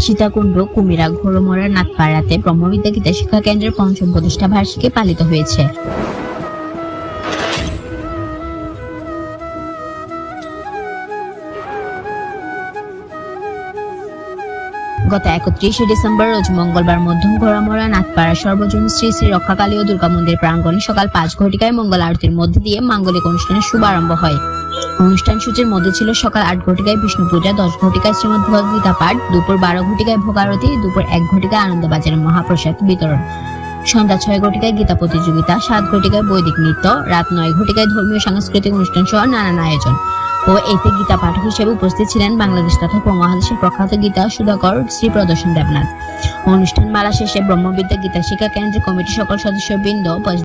সীতাকুণ্ড, কুমিরা, ঘোড়মরা, নাথপাড়াতে ব্রহ্মবিদ্যা গীতা শিক্ষা কেন্দ্রের ৫ম প্রতিষ্ঠা বার্ষিকী পালিত হয়েছে। গত ৩১শে ডিসেম্বর রোজ মঙ্গলবার মধ্যম ঘোড়ামরা নাথপাড়া সর্বজন শ্রী শ্রী রক্ষাকালী ও দুর্গা মন্দির প্রাঙ্গণে সকাল ৫ ঘটিকায় মঙ্গল আরতির মধ্যে দিয়ে মাঙ্গলিক অনুষ্ঠানের শুভারম্ভ হয়। অনুষ্ঠান সূচির মধ্যে ছিল সকাল ৮ ঘটিকায় বিষ্ণু পূজা, ১০ ঘটিকায় শ্রীমদ ভগবদ গীতা পাঠ, দুপুর ১২ ঘটিকায় ভোগ আরতি, দুপুর ১ ঘটিকায় আনন্দবাজারে মহাপ্রসাদ বিতরণ, সন্ধ্যা ৬ ঘটিকায় গীতা প্রতিযোগিতা, ৭ ঘটিকায় বৈদিক নৃত্য, রাত ৯ ঘটিকায় ধর্মীয় সাংস্কৃতিক অনুষ্ঠান সহ নানান আয়োজন। ও এতে গীতা পাঠক হিসেবে উপস্থিত ছিলেন বাংলাদেশ তথা উপমহাদেশের প্রখ্যাত গীতা সুধাকর শ্রী প্রদর্শন দেবনাথ। অনুষ্ঠান মালা শেষে ব্রহ্মবিদ্যা গীতা শিক্ষা কেন্দ্রের কমিটির সকল সদস্যবৃন্দ